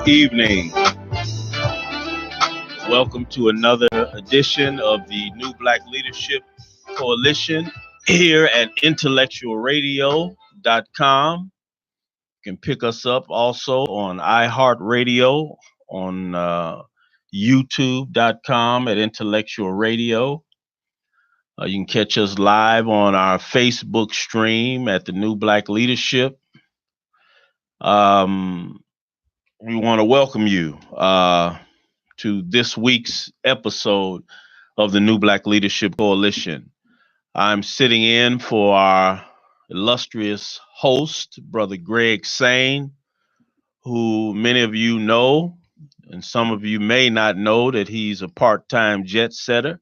evening. Welcome to another edition of the New Black Leadership Coalition here at IntellectualRadio.com. You can pick us up also on iHeartRadio, on YouTube.com at Intellectual Radio. You can catch us live on our Facebook stream at the New Black Leadership. We want to welcome you to this week's episode of the New Black Leadership Coalition. I'm sitting in for our illustrious host, Brother Greg Sane, who many of you know, and some of you may not know that he's a part-time jet setter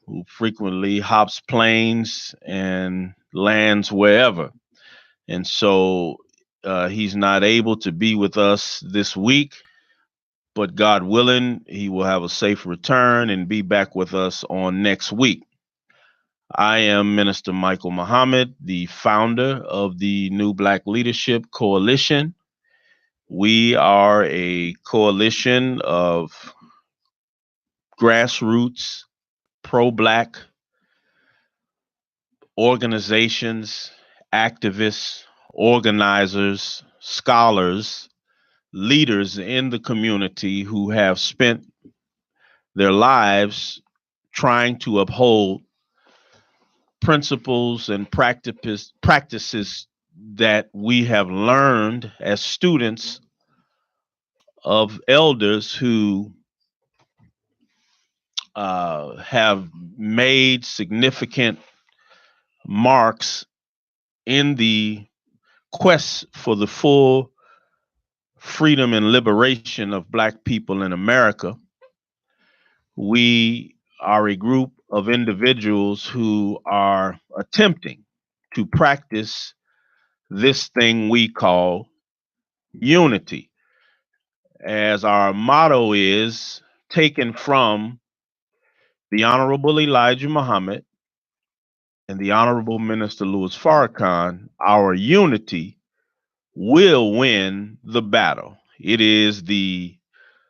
who frequently hops planes and lands wherever. And so he's not able to be with us this week, but God willing, he will have a safe return and be back with us on next week. I am Minister Michael Muhammad, the founder of the New Black Leadership Coalition. We are a coalition of grassroots, pro-Black organizations, activists, organizers, scholars, leaders in the community who have spent their lives trying to uphold principles and practices that we have learned as students of elders who have made significant marks in the quest for the full freedom and liberation of Black people in America. We are a group of individuals who are attempting to practice this thing we call unity, as our motto is taken from the Honorable Elijah Muhammad and the Honorable Minister Louis Farrakhan. Our unity will win the battle. It is the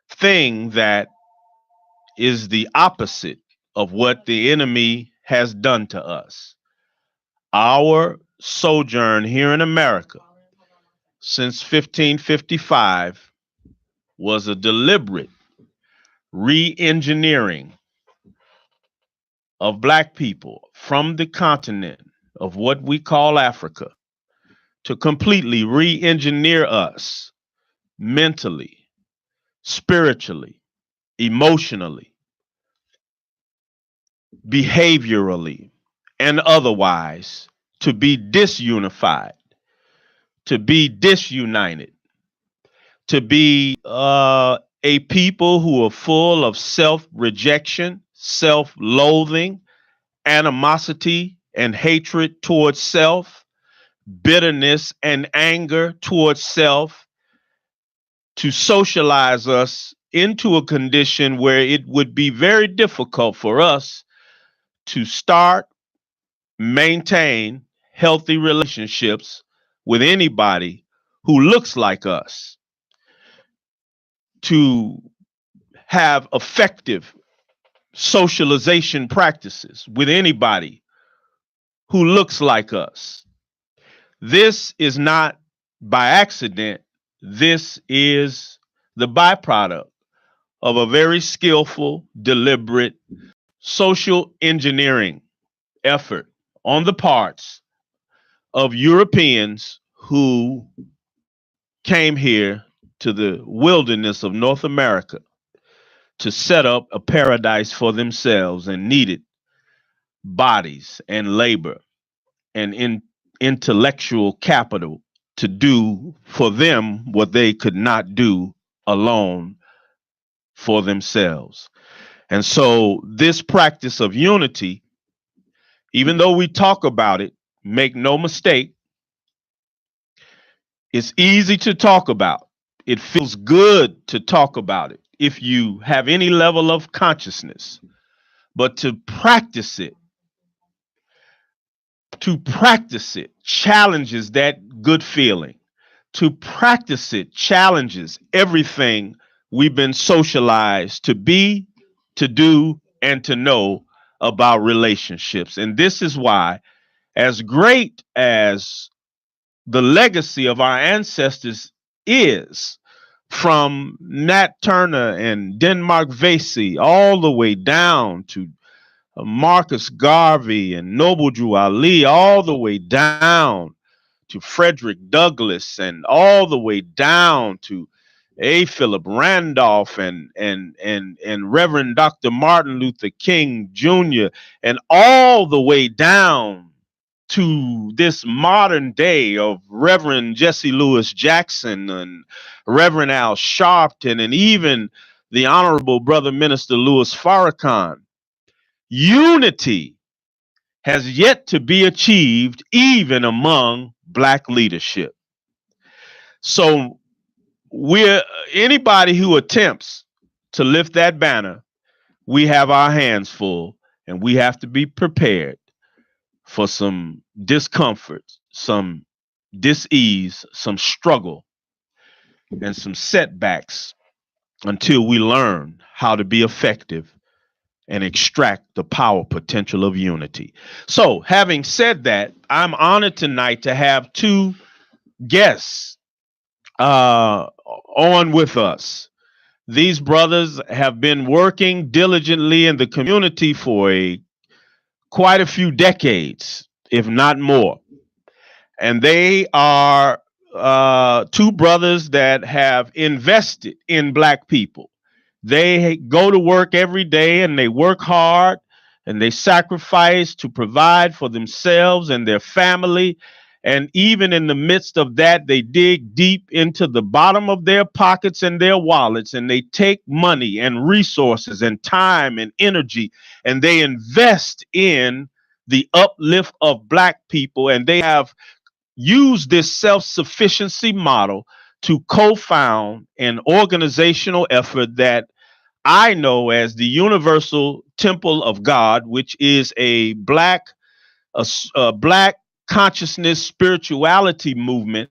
thing that is the opposite of what the enemy has done to us. Our sojourn here in America since 1555 was a deliberate re-engineering of Black people from the continent of what we call Africa to completely re-engineer us mentally, spiritually, emotionally, behaviorally, and otherwise, to be disunified, to be disunited, to be a people who are full of self-rejection, self-loathing, animosity, and hatred towards self, bitterness and anger towards self, to socialize us into a condition where it would be very difficult for us to start, maintain healthy relationships with anybody who looks like us, to have effective socialization practices with anybody who looks like us. This is not by accident. This is the byproduct of a very skillful, deliberate social engineering effort on the parts of Europeans who came here to the wilderness of North America to set up a paradise for themselves and needed bodies and labor and intellectual capital to do for them what they could not do alone for themselves. And so this practice of unity, even though we talk about it, make no mistake, it's easy to talk about. It feels good to talk about it if you have any level of consciousness. But to practice it challenges that good feeling. to practice it challenges everything we've been socialized to be, to do, and to know about relationships. And this is why, as great as the legacy of our ancestors is, from Nat Turner and Denmark Vesey all the way down to Marcus Garvey and Noble Drew Ali, all the way down to Frederick Douglass, and all the way down to A. Philip Randolph and Reverend Dr. Martin Luther King Jr., and all the way down to this modern day of Reverend Jesse Lewis Jackson and Reverend Al Sharpton, and even the Honorable Brother Minister Louis Farrakhan. Unity has yet to be achieved even among Black leadership. So we're anybody who attempts to lift that banner, we have our hands full, and we have to be prepared for some discomfort, some dis-ease, some struggle, and some setbacks until we learn how to be effective and extract the power potential of unity. So, having said that, I'm honored tonight to have two guests on with us. These brothers have been working diligently in the community for quite a few decades, if not more. And they are two brothers that have invested in Black people. They go to work every day and they work hard and they sacrifice to provide for themselves and their family. And even in the midst of that, they dig deep into the bottom of their pockets and their wallets, and they take money and resources and time and energy, and they invest in the uplift of Black people. And they have used this self-sufficiency model to co-found an organizational effort that I know as the Universal Temple of God, which is a Black consciousness spirituality movement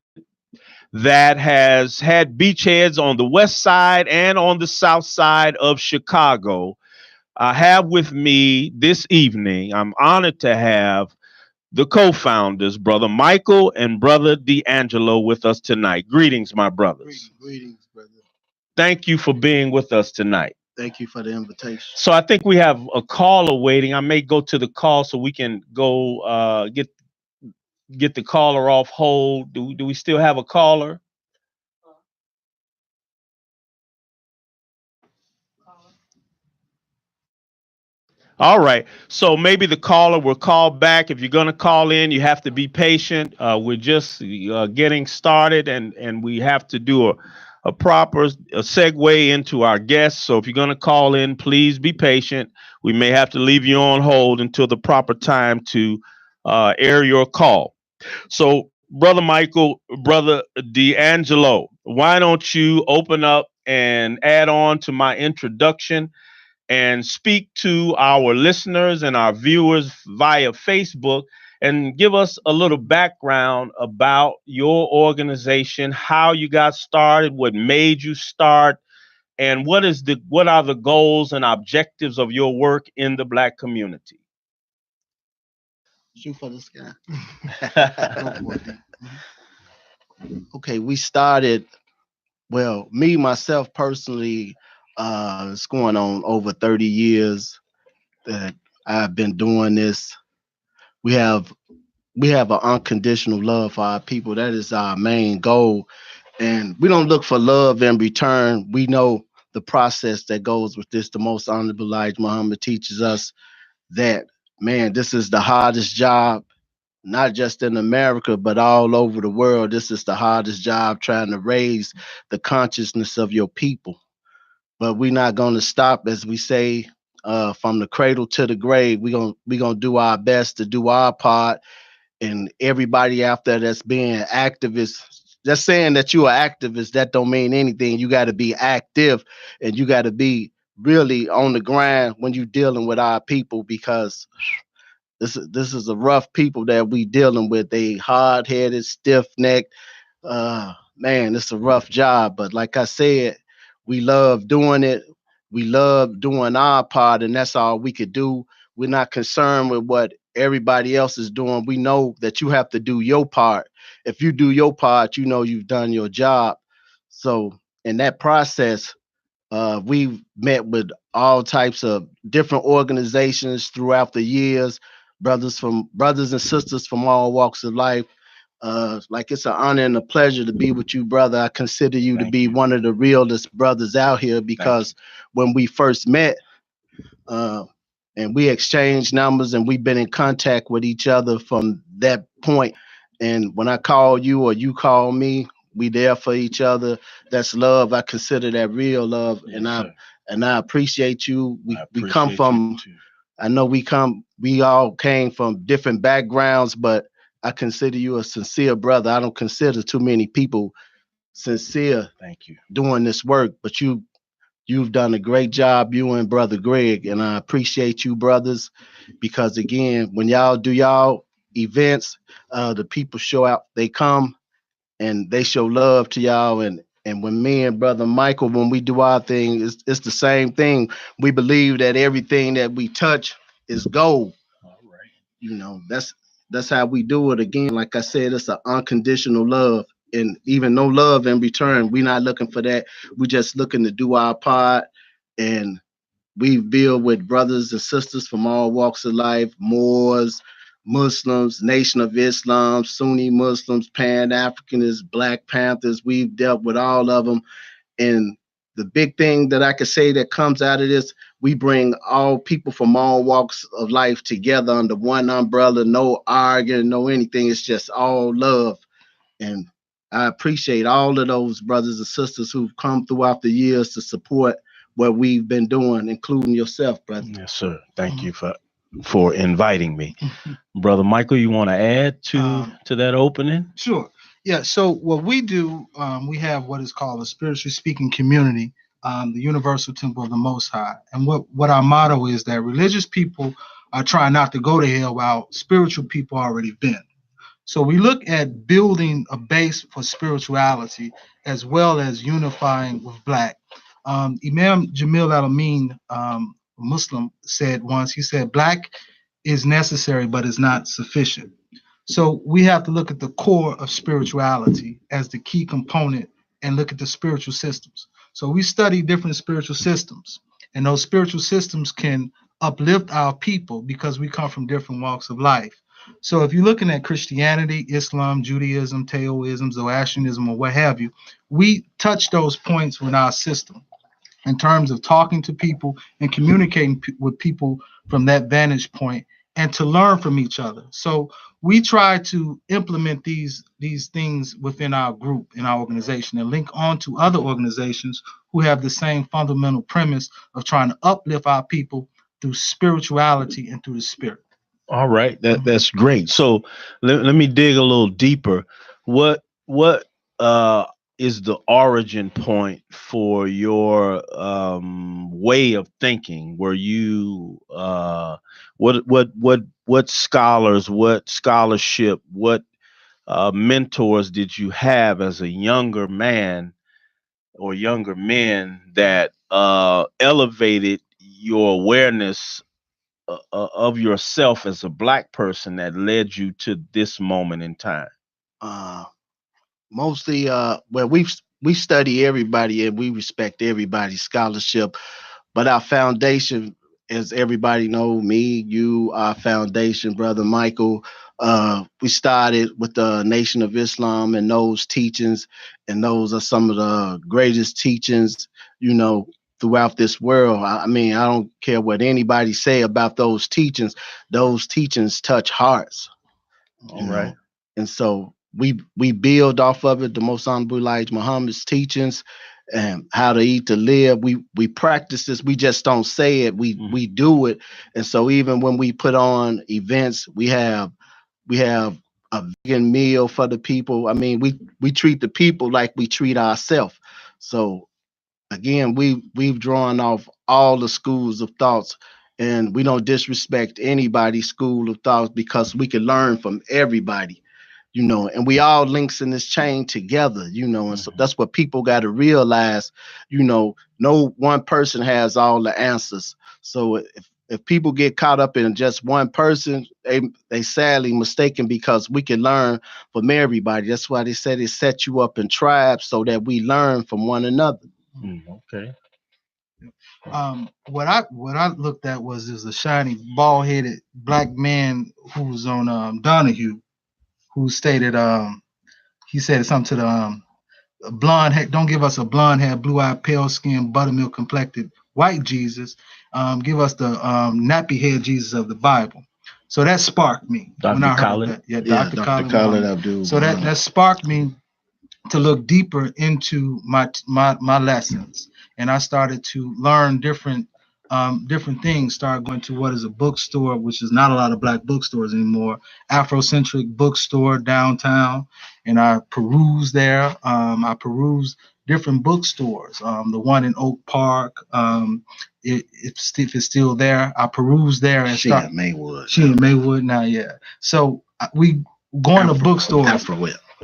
that has had beachheads on the west side and on the south side of Chicago. I have with me this evening, I'm honored to have the co-founders, Brother Michael and Brother D'Angelo, with us tonight. Greetings, my brothers. Greetings, brother. Thank you for being with us tonight. Thank you for the invitation. So I think we have a caller waiting. I may go to the call so we can go get the caller off hold. Do we still have a caller? All right. So maybe the caller will call back. If you're going to call in, you have to be patient. We're just getting started, and we have to do a proper segue into our guests. So if you're going to call in, please be patient. We may have to leave you on hold until the proper time to air your call. So, Brother Michael, Brother D'Angelo, why don't you open up and add on to my introduction and speak to our listeners and our viewers via Facebook and give us a little background about your organization, how you got started, what made you start, and what are the goals and objectives of your work in the Black community? Shoot for the sky. Okay, we started, well, me, myself personally, it's going on over 30 years that I've been doing this. We have an unconditional love for our people. That is our main goal. And we don't look for love in return. We know the process that goes with this. The Most Honorable Elijah Muhammad teaches us that, man, this is the hardest job, not just in America, but all over the world. This is the hardest job, trying to raise the consciousness of your people. But we're not going to stop, as we say, from the cradle to the grave. We're gonna do our best to do our part. And everybody out there that's being activists, just saying that you are activist, that don't mean anything. You got to be active, and you got to be really on the grind when you're dealing with our people, because this is a rough people that we dealing with. They hard-headed, stiff-necked, man, it's a rough job, but like I said, we love doing it. We love doing our part, and that's all we could do. We're not concerned with what everybody else is doing. We know that you have to do your part. If you do your part, you know you've done your job. So in that process, we've met with all types of different organizations throughout the years, brothers and sisters from all walks of life. Like it's an honor and a pleasure to be with you, brother. I consider you to Thank be you. one of the realest brothers out here Thank because when we first met, uh, and we exchanged numbers and we've been in contact with each other from that point. And when I call you or you call me, we there for each other. That's love. I consider that real love, you. and Yes, I sir. and I appreciate you. I We come appreciate you from. too. I know we all came from different backgrounds, but I consider you a sincere brother. I don't consider too many people sincere Thank you. doing this work, but you've done a great job, you and brother Greg, and I appreciate you, brothers, because again, when y'all do y'all events, the people show out, they come and they show love to y'all, and when me and brother Michael, when we do our thing, it's the same thing. We believe that everything that we touch is gold. All right. You know, that's how we do it. Again, like I said, it's an unconditional love, and even no love in return. We're not looking for that. We're just looking to do our part, and we build with brothers and sisters from all walks of life, Moors, Muslims, Nation of Islam, Sunni Muslims, Pan Africanists, Black Panthers. We've dealt with all of them, and the big thing that I could say that comes out of this, we bring all people from all walks of life together under one umbrella, no arguing, no anything. It's just all love. And I appreciate all of those brothers and sisters who've come throughout the years to support what we've been doing, including yourself, brother. Yes, sir. Thank you for inviting me. Brother Michael, you want to add to that opening? Sure. Yeah. So what we do, we have what is called a spiritually speaking community, the Universal Temple of the Most High. And what our motto is that religious people are trying not to go to hell while spiritual people already been. So we look at building a base for spirituality as well as unifying with Black. Imam Jamil Al-Amin, Muslim, said once, he said, Black is necessary, but is not sufficient. So we have to look at the core of spirituality as the key component and look at the spiritual systems. So we study different spiritual systems, and those spiritual systems can uplift our people because we come from different walks of life. So if you're looking at Christianity, Islam, Judaism, Taoism, Zoroastrianism, or what have you, we touch those points with our system in terms of talking to people and communicating with people from that vantage point and to learn from each other. So we try to implement these things within our group, in our organization, and link on to other organizations who have the same fundamental premise of trying to uplift our people through spirituality and through the spirit. All right, that's great. So let me dig a little deeper. What is the origin point for your way of thinking? Were you what scholars, what scholarship, what mentors did you have as a younger man or younger men that elevated your awareness of yourself as a Black person that led you to this moment in time? Uh, Mostly, well, we study everybody and we respect everybody's scholarship, but our foundation, as everybody know, me, you, our foundation, brother Michael, we started with the Nation of Islam and those teachings, and those are some of the greatest teachings, you know, throughout this world. I mean, I don't care what anybody say about those teachings. Those teachings touch hearts, All you right. know. And so we build off of it, the most honorable Elijah Muhammad's teachings and how to eat to live. We practice this, we just don't say it, we do it. And so even when we put on events, we have a vegan meal for the people. I mean, we treat the people like we treat ourselves. So again, we've drawn off all the schools of thoughts, and we don't disrespect anybody's school of thoughts because we can learn from everybody. and we all links in this chain together, and so that's what people got to realize, no one person has all the answers. So if people get caught up in just one person, they sadly mistaken, because we can learn from everybody. That's why they said it set you up in tribes so that we learn from one another. Okay. What I looked at was a shiny, bald-headed black man who was on Donahue, who stated he said something to the blonde head, don't give us a blonde hair, blue-eyed, pale-skinned, buttermilk complected white Jesus. Give us the nappy head Jesus of the Bible. So that sparked me when I heard that. Yeah, Dr. Khalid Abdul. So that sparked me to look deeper into my lessons, and I started to learn different things. Started going to what is a bookstore, which is not a lot of black bookstores anymore, Afrocentric bookstore downtown, and I perused there. I perused different bookstores. The one in Oak Park, if it's still there, I perused there. And She in Maywood. She in Maywood now, yeah. So we going to bookstores.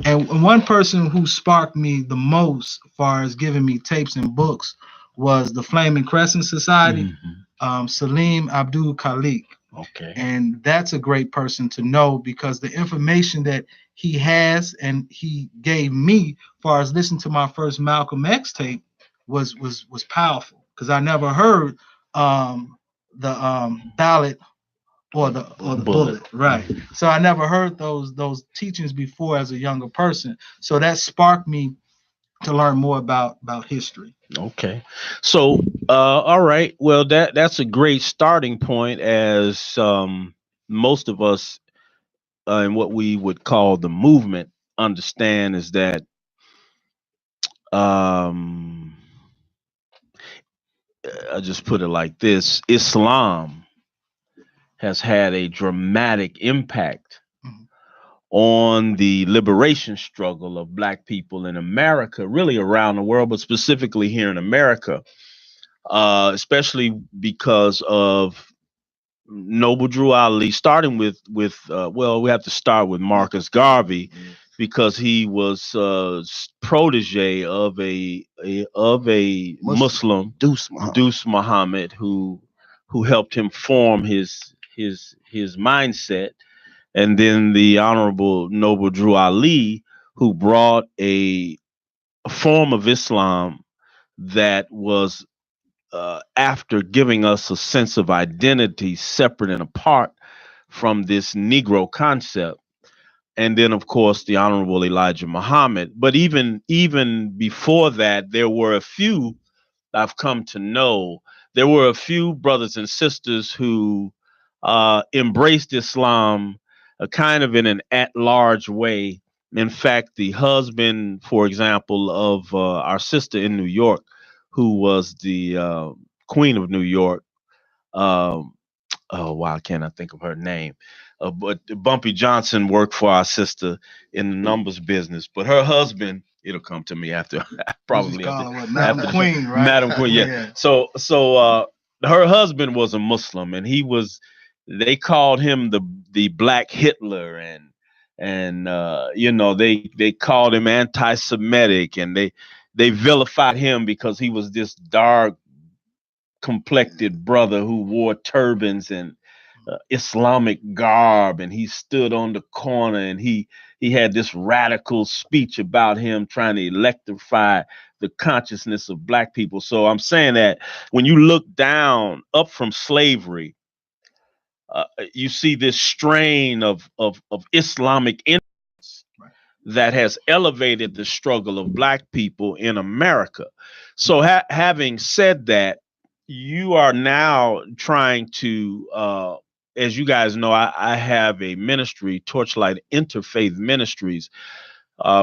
And one person who sparked me the most, as far as giving me tapes and books, was the Flaming Crescent Society, Salim Abdul Khalik. Okay. And that's a great person to know, because the information that he has and he gave me, as far as listening to my first Malcolm X tape, was powerful, because I never heard the ballot or the bullet, right? So I never heard those teachings before as a younger person. So that sparked me to learn more about history. Okay. So all right. Well, that's a great starting point, as most of us in what we would call the movement understand, is that I'll just put it like this: Islam has had a dramatic impact on the liberation struggle of black people in America, really around the world, but specifically here in America, especially because of Noble Drew Ali, starting with well, we have to start with Marcus Garvey, because he was protege of a Muslim, Deuce Muhammad, who helped him form his mindset. And then the Honorable Noble Drew Ali, who brought a form of Islam that was, after giving us a sense of identity separate and apart from this Negro concept. And then, of course, the Honorable Elijah Muhammad. But even before that, there were a few I've come to know. There were a few brothers and sisters who embraced Islam kind of in an at-large way. In fact, the husband, for example, of our sister in New York, who was the Queen of New York, oh, why can't I think of her name? But Bumpy Johnson worked for our sister in the numbers business. But her husband, it'll come to me after, probably after Madam Queen, right? Madam Queen, yeah. So her husband was a Muslim, and they called him the Black Hitler, and they called him anti-Semitic, and they vilified him because he was this dark complected brother who wore turbans and Islamic garb, and he stood on the corner, and he had this radical speech about him trying to electrify the consciousness of black people. So I'm saying that when you look down up from slavery, you see this strain of Islamic influence that has elevated the struggle of black people in America. So having said that, you are now trying to, as you guys know, I have a ministry, Torchlight Interfaith Ministries,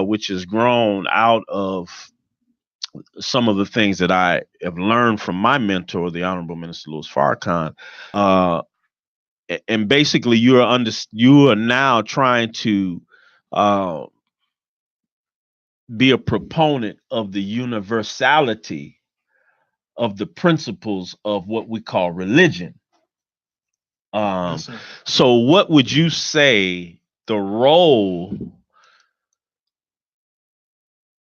which has grown out of some of the things that I have learned from my mentor, the Honorable Minister Louis Farrakhan. And basically, you are now trying to be a proponent of the universality of the principles of what we call religion. Yes, So what would you say the role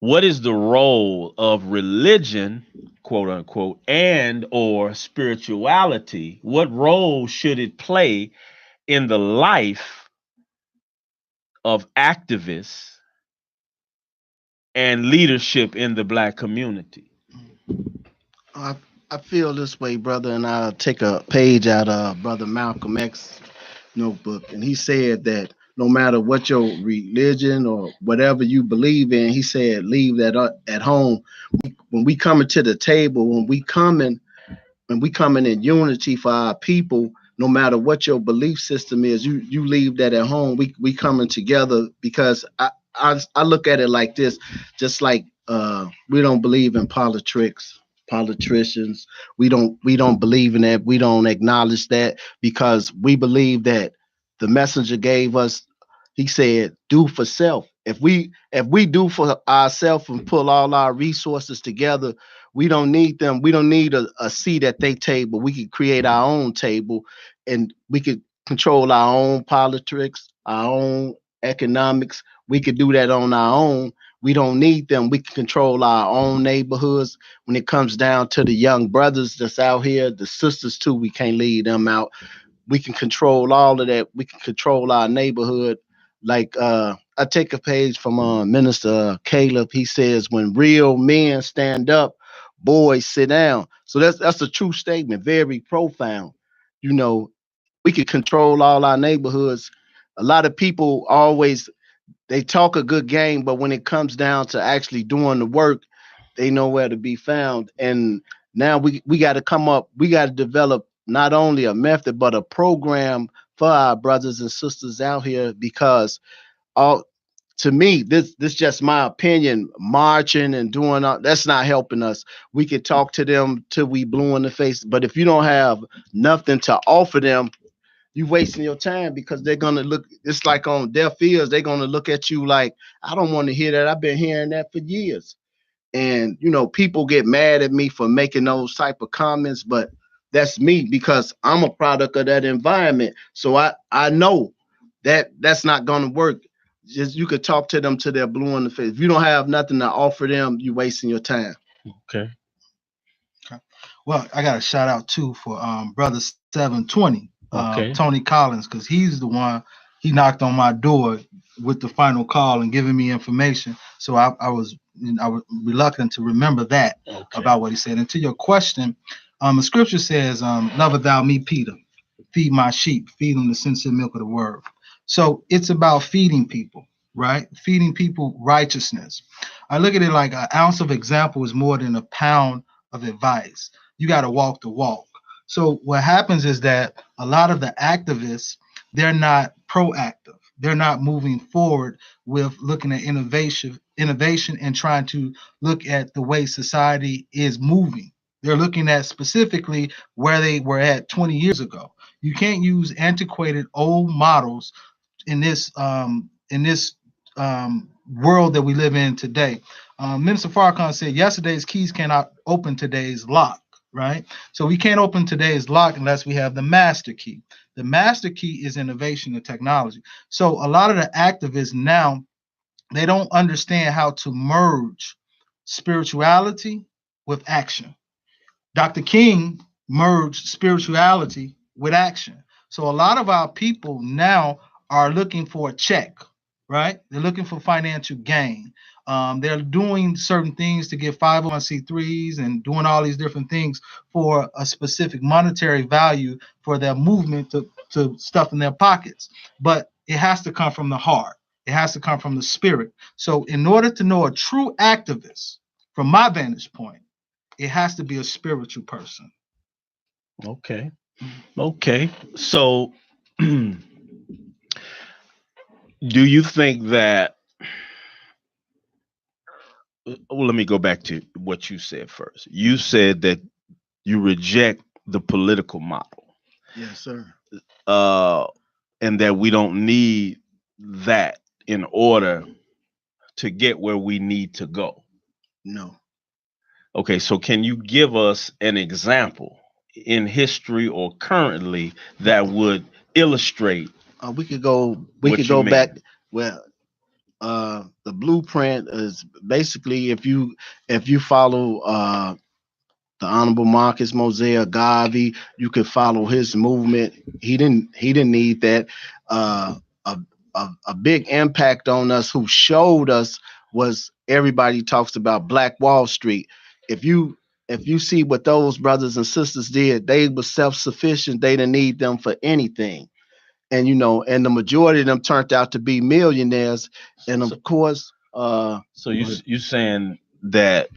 what is the role of religion, quote unquote, and or spirituality? What role should it play in the life of activists and leadership in the Black community? I, I feel this way, brother, and I'll take a page out of Brother Malcolm X notebook. And he said that no matter what your religion or whatever you believe in, he said, leave that at home. When we coming to the table, when we coming in unity for our people, no matter what your belief system is, you leave that at home. We coming together because I look at it like this, just like we don't believe in politicians. We don't believe in that. We don't acknowledge that because we believe that the messenger gave us, he said, do for self. If we do for ourselves and pull all our resources together, we don't need them. We don't need a seat at their table. We can create our own table and we could control our own politics, our own economics. We could do that on our own. We don't need them. We can control our own neighborhoods. When it comes down to the young brothers that's out here, the sisters too, we can't leave them out. We can control all of that. We can control our neighborhood. Like I take a page from Minister Caleb. He says, when real men stand up, boys sit down. So that's a true statement, very profound. You know, we can control all our neighborhoods. A lot of people always, they talk a good game, but when it comes down to actually doing the work, they nowhere to be found. And now we got to come up, we got to develop not only a method but a program for our brothers and sisters out here because all, to me, this just my opinion. Marching and doing all, that's not helping us. We could talk to them till we blue in the face, but if you don't have nothing to offer them, you wasting your time because they're gonna look. It's like on deaf ears. They're gonna look at you like, I don't want to hear that. I've been hearing that for years. And people get mad at me for making those type of comments, but that's me because I'm a product of that environment. So I know that that's not gonna work. Just you could talk to them till they're blue in the face. If you don't have nothing to offer them, you wasting your time. Okay. Okay. Well, I got a shout out too for brother 720, Okay. Tony Collins, because he's the one, he knocked on my door with the final call and giving me information. So I was reluctant to remember that about what he said. And to your question, the scripture says, loveth thou me, Peter, feed my sheep, feed them the sincere milk of the word. So it's about feeding people, right? Feeding people righteousness. I look at it like an ounce of example is more than a pound of advice. You got to walk the walk. So what happens is that a lot of the activists, they're not proactive. They're not moving forward with looking at innovation and trying to look at the way society is moving. They're looking at specifically where they were at 20 years ago. You can't use antiquated old models in this world that we live in today. Minister Farrakhan said yesterday's keys cannot open today's lock, right? So we can't open today's lock unless we have the master key. The master key is innovation and technology. So a lot of the activists now, they don't understand how to merge spirituality with action. Dr. King merged spirituality with action. So a lot of our people now are looking for a check, right? They're looking for financial gain. They're doing certain things to get 501c3s and doing all these different things for a specific monetary value for their movement to stuff in their pockets. But it has to come from the heart. It has to come from the spirit. So in order to know a true activist, from my vantage point, it has to be a spiritual person. Okay. Okay. So do you think that, well, let me go back to what you said first. You said that you reject the political model. Yes, sir. And that we don't need that in order to get where we need to go. No. Okay, so can you give us an example in history or currently that would illustrate? We could go What you mean? back. Well, the blueprint is basically if you follow the Honorable Marcus Mosiah Garvey, you could follow his movement. He didn't need that. A, a big impact on us who showed us was everybody talks about Black Wall Street. If you see what those brothers and sisters did, they were self-sufficient. They didn't need them for anything. And and the majority of them turned out to be millionaires. And of course, So you saying that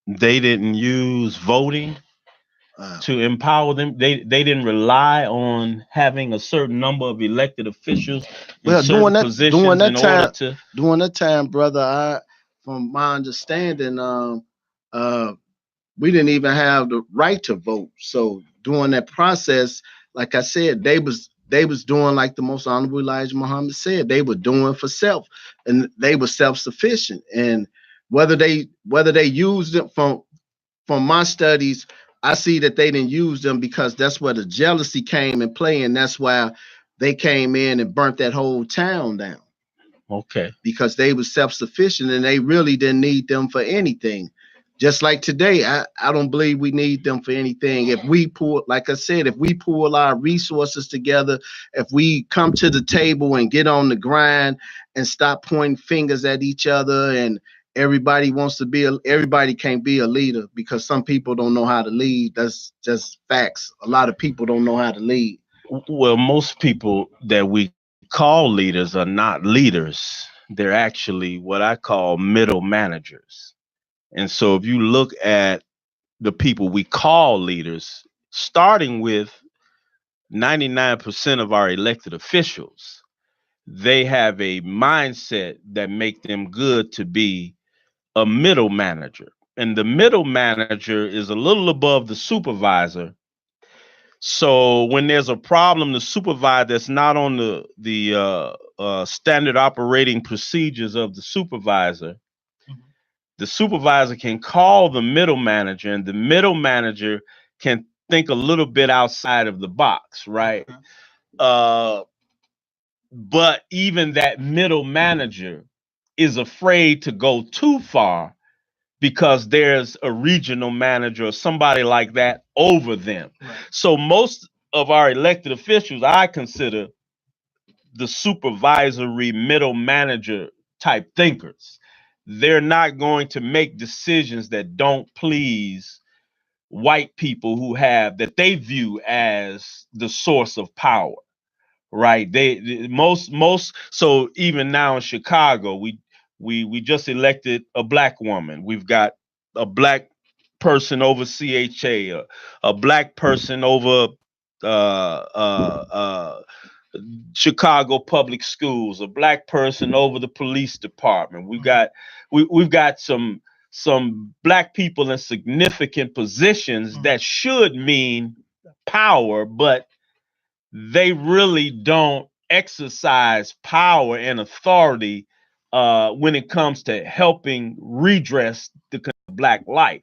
they didn't use voting to empower them? They didn't rely on having a certain number of elected officials in certain positions during that time, brother. From my understanding, we didn't even have the right to vote. So during that process, like I said, they was doing like the most honorable Elijah Muhammad said. They were doing for self, and they were self-sufficient. And whether they used it from my studies, I see that they didn't use them because that's where the jealousy came in play, and that's why they came in and burnt that whole town down. Okay. Because they were self-sufficient and they really didn't need them for anything. Just like today, I don't believe we need them for anything. If we pull, like I said, if we pull our resources together, if we come to the table and get on the grind and stop pointing fingers at each other, and everybody can't be a leader because some people don't know how to lead. That's just facts. A lot of people don't know how to lead. Well, most people that we call leaders are not leaders. They're actually what I call middle managers. And so if you look at the people we call leaders, starting with 99% of our elected officials, they have a mindset that make them good to be a middle manager. And the middle manager is a little above the supervisor. So when there's a problem, the supervisor that's not on the standard operating procedures of the supervisor, the supervisor can call the middle manager, and the middle manager can think a little bit outside of the box, right? But even that middle manager is afraid to go too far because there's a regional manager or somebody like that over them. Right. So most of our elected officials, I consider the supervisory middle manager type thinkers. They're not going to make decisions that don't please white people that they view as the source of power, right? So even now in Chicago, we just elected a Black woman. We've got a Black person over CHA, a Black person over Chicago Public Schools, a Black person over the police department. We've got some Black people in significant positions that should mean power, but they really don't exercise power and authority when it comes to helping redress the Black life.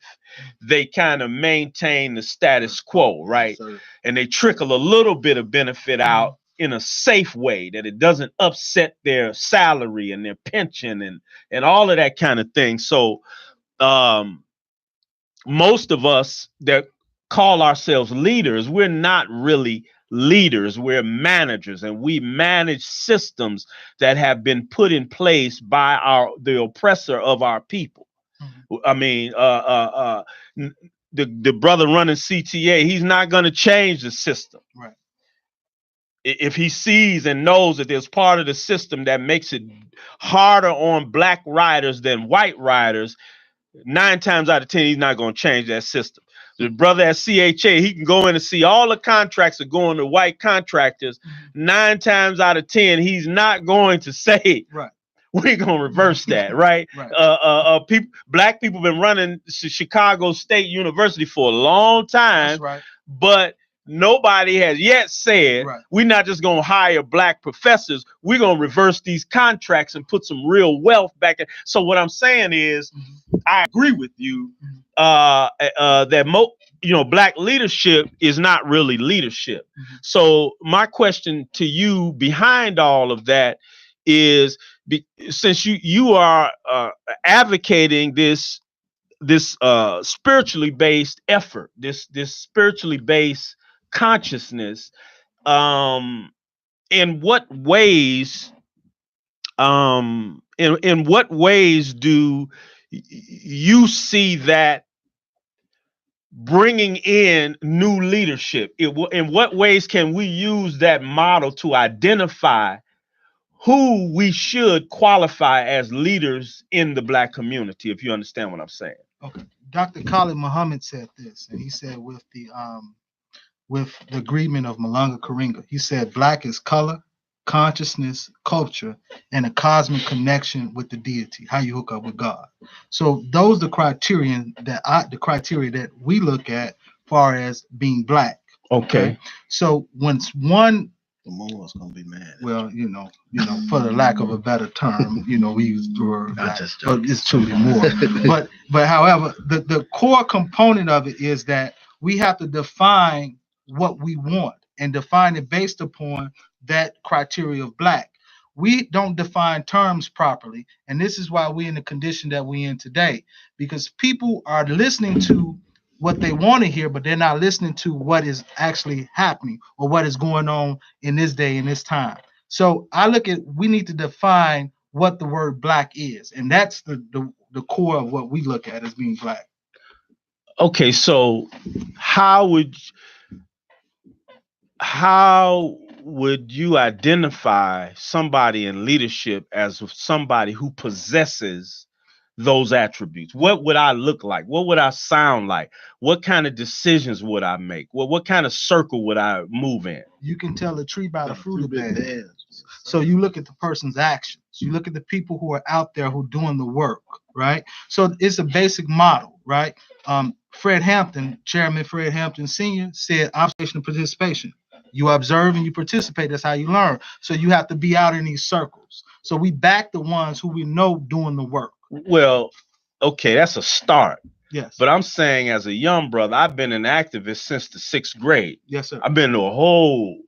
They kind of maintain the status quo, right? And they trickle a little bit of benefit out in a safe way that it doesn't upset their salary and their pension and all of that kind of thing. So most of us that call ourselves leaders, we're not really leaders, we're managers, and we manage systems that have been put in place by the oppressor of our people. I mean, the brother running CTA, he's not going to change the system. Right. If he sees and knows that there's part of the system that makes it harder on Black riders than white riders, 9 times out of 10, he's not going to change that system. The brother at CHA, he can go in and see all the contracts are going to white contractors. 9 times out of 10, he's not going to say, right, we're going to reverse that, right? Right. Black people have been running Chicago State University for a long time. That's right. But nobody has yet said, right, we're not just going to hire Black professors. We're going to reverse these contracts and put some real wealth back in. So what I'm saying is, I agree with you that Black leadership is not really leadership. So my question to you behind all of that is since you are advocating this spiritually based effort, this spiritually based consciousness, in what ways in what ways do you see that bringing in new leadership? In what ways can we use that model to identify who we should qualify as leaders in the Black community, if you understand what I'm saying? Okay. Dr. Khalid Muhammad said this, and he said with the agreement of Malanga Karinga, he said Black is color, consciousness, culture, and a cosmic connection with the deity, how you hook up with God. So those are the criteria that we look at far as being Black. Okay. So once one, The Momo's gonna be mad. well, for the lack of a better term, we use the word Black, but it's truly more. but however, the core component of it is that we have to define what we want and define it based upon that criteria of Black. We don't define terms properly, and this is why we're in the condition that we're in today, because people are listening to what they want to hear, but they're not listening to what is actually happening or what is going on in this day and this time. So I look at, we need to define what the word Black is, and that's the core of what we look at as being Black. Okay, so how would you identify somebody in leadership as somebody who possesses those attributes? What would I look like? What would I sound like? What kind of decisions would I make? What kind of circle would I move in? You can tell a tree by the fruit it bears. So you look at the person's actions. You look at the people who are out there who are doing the work, right? So it's a basic model, right? Fred Hampton, Chairman Fred Hampton Sr. said observation and participation. You observe and you participate. That's how you learn. So you have to be out in these circles. So we back the ones who we know doing the work. Well, okay, that's a start. Yes. But I'm saying, as a young brother, I've been an activist since the 6th grade. Yes, sir. I've been to a whole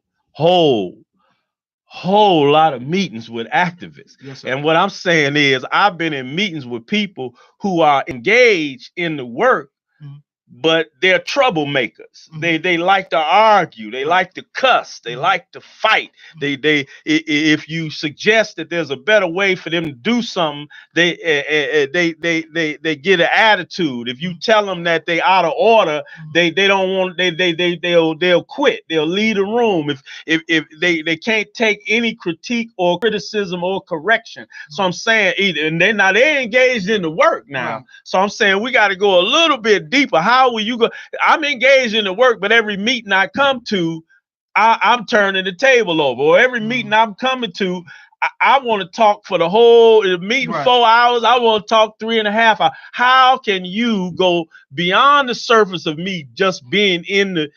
lot of meetings with activists. Yes, sir. And what I'm saying is, I've been in meetings with people who are engaged in the work, but they're troublemakers. They like to argue. They like to cuss. They like to fight. If you suggest that there's a better way for them to do something, they get an attitude. If you tell them that they out of order, they don't want. They'll quit. They'll leave the room if they can't take any critique or criticism or correction. So I'm saying they're engaged in the work now. Right. So I'm saying we got to go a little bit deeper. How will you go? I'm engaged in the work, but every meeting I come to, I'm turning the table over. Or every meeting I'm coming to, I want to talk for the whole meeting, right. 4 hours. I want to talk 3.5 hours. How can you go beyond the surface of me just being in the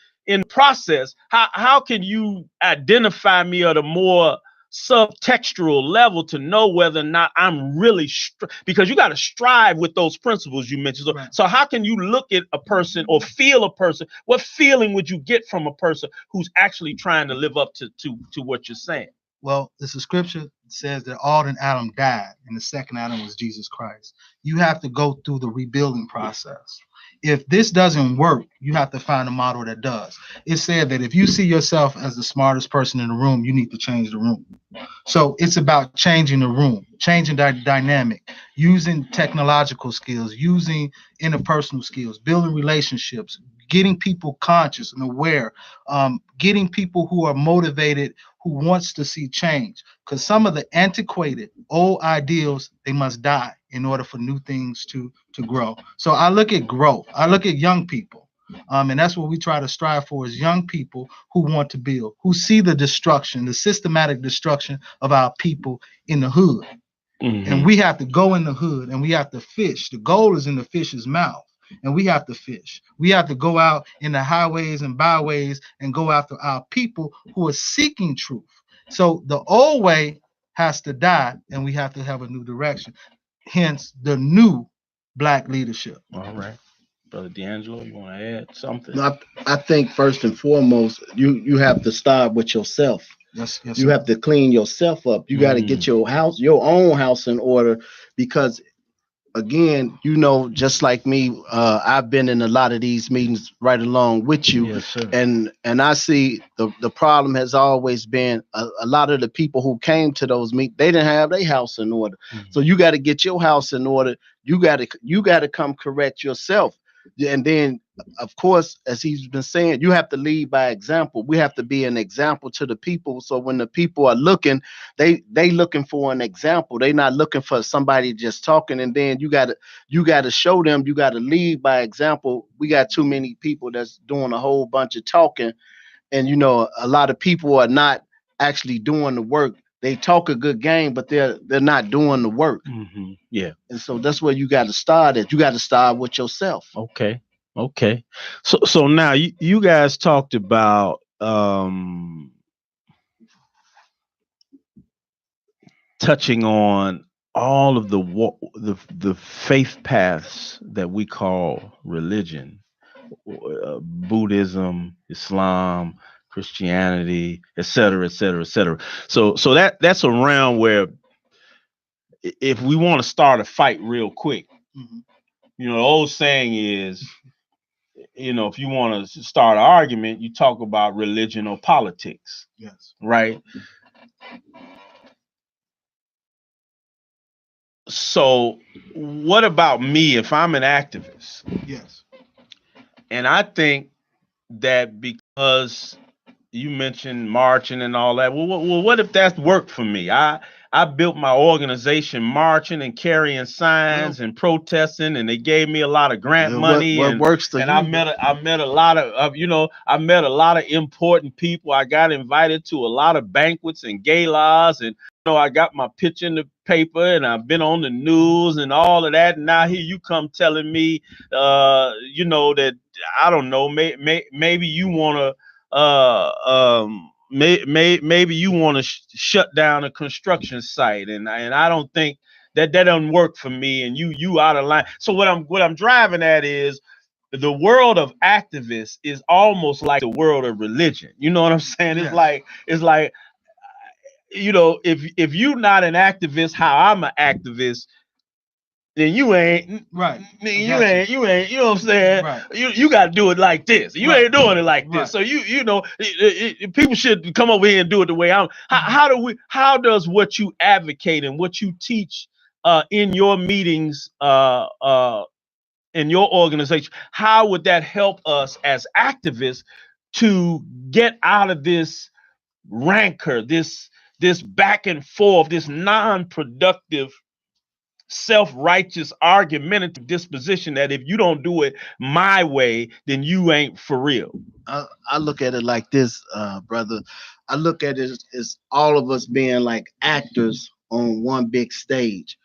process? How can you identify me at a more subtextual level to know whether or not I'm really because you got to strive with those principles you mentioned. So, right. So how can you look at a person or feel a person? What feeling would you get from a person who's actually trying to live up to what you're saying? Well, it's a scripture says that all in Adam died, and the second Adam was Jesus Christ. You have to go through the rebuilding process. If this doesn't work, you have to find a model that does. It said that if you see yourself as the smartest person in the room, you need to change the room. So it's about changing the room, changing that dynamic, using technological skills, using interpersonal skills, building relationships, getting people conscious and aware, getting people who are motivated, who wants to see change. Because some of the antiquated old ideals, they must die in order for new things to grow. So I look at growth. I look at young people. And that's what we try to strive for, is young people who want to build, who see the destruction, the systematic destruction of our people in the hood. Mm-hmm. And we have to go in the hood and we have to fish. The gold is in the fish's mouth. And we have to fish. We have to go out in the highways and byways and go after our people who are seeking truth. So the old way has to die, and we have to have a new direction. Hence the new Black leadership. All right. Brother D'Angelo, you want to add something? I think first and foremost, you have to start with yourself. Yes, yes, You sir. have to clean yourself up. You got to get your own house in order, because again, just like me, I've been in a lot of these meetings right along with you, Yes, sir. and I see the problem has always been a lot of the people who came to those meetings, they didn't have their house in order. So you got to get your house in order. You got to come correct yourself, and then of course, as he's been saying, you have to lead by example. We have to be an example to the people. So when the people are looking, they looking for an example. They not looking for somebody just talking. And then you gotta show them. You gotta lead by example. We got too many people that's doing a whole bunch of talking, and a lot of people are not actually doing the work. They talk a good game, but they're not doing the work. Yeah. And so that's where you got to start at. You got to start with yourself. Okay. Okay. So now you guys talked about touching on all of the faith paths that we call religion, Buddhism, Islam, Christianity, et cetera, et cetera, et cetera. So that's a realm where if we want to start a fight real quick, Mhm. the old saying is, if you want to start an argument, you talk about religion or politics, Yes. right? So what about me if I'm an activist? Yes. And I think that because you mentioned marching and all that, well, what if that's worked for me? I built my organization marching and carrying signs and protesting, and they gave me a lot of grant money, What and works for and you? I met a lot of I met a lot of important people. I got invited to a lot of banquets and galas, and I got my picture in the paper, and I've been on the news and all of that. And now here you come telling me, that I don't know, maybe you want to maybe you want to shut down a construction site, and I don't think that doesn't work for me, and you out of line. So what I'm driving at is the world of activists is almost like the world of religion. You know what I'm saying? Yes. It's like if you're not an activist, how I'm an activist, then you ain't Right. you ain't, you know what I'm saying? Right. You got to do it like this. You Right. ain't doing it like Right. this. So people should come over here and do it the way I'm. How does what you advocate and what you teach in your meetings in your organization, how would that help us as activists to get out of this rancor, this back and forth, this non-productive, self-righteous, argumentative disposition that if you don't do it my way, then you ain't for real? I look at it like this, brother. I look at it as all of us being like actors on one big stage,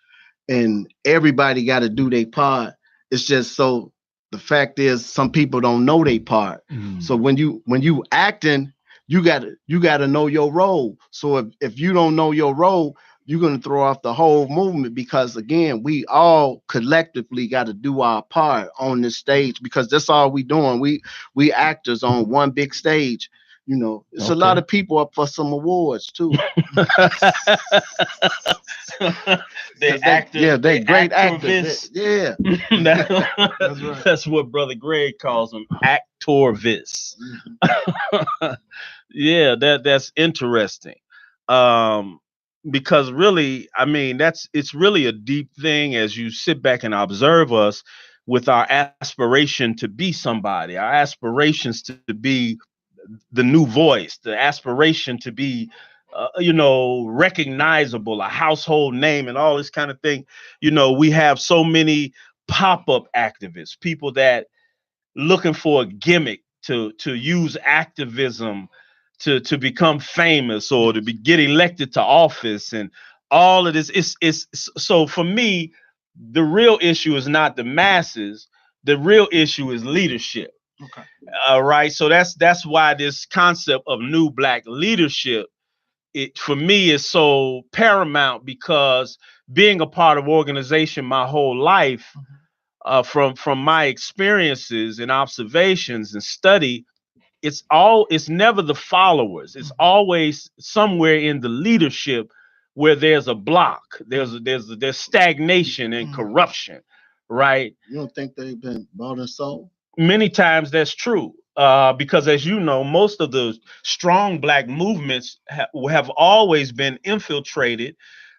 and everybody got to do their part. It's just so the fact is some people don't know their part. So when you acting, you got to know your role. So if you don't know your role, you're going to throw off the whole movement, because again, we all collectively got to do our part on this stage, because that's all we doing. We actors on one big stage. It's a lot of people up for some awards too. They great actors. Yeah. That's right. That's what Brother Greg calls them, actorvis. Yeah, that's interesting. Because really, I mean, it's really a deep thing as you sit back and observe us with our aspiration to be somebody, our aspirations to be the new voice, the aspiration to be, recognizable, a household name, and all this kind of thing. We have so many pop-up activists, people that looking for a gimmick to use activism to become famous or to get elected to office, and all of this. It's so for me, the real issue is not the masses. The real issue is leadership. Okay. All right. So that's why this concept of new black leadership, it for me is so paramount, because being a part of organization my whole life, from my experiences and observations and study, it's never the followers. It's always somewhere in the leadership where there's a block, there's stagnation and corruption, right? You don't think they've been bought and sold? Many times that's true. Because as you know, most of the strong black movements have always been infiltrated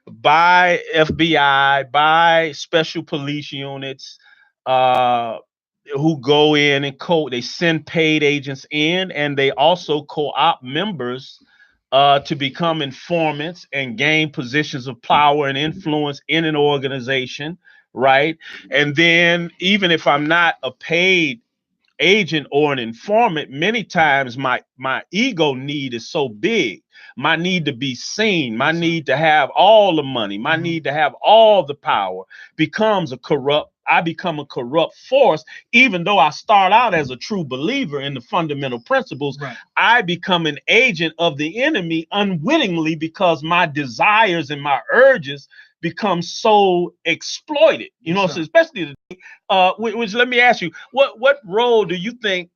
by FBI, by special police units, who go in and they send paid agents in, and they also co-opt members to become informants and gain positions of power and influence in an organization, right? And then even if I'm not a paid agent or an informant, many times my ego need is so big. My need to be seen, my need to have all the money, my need to have all the power I become a corrupt force. Even though I start out as a true believer in the fundamental principles, right, I become an agent of the enemy unwittingly, because my desires and my urges become so exploited, so especially which let me ask you, what role do you think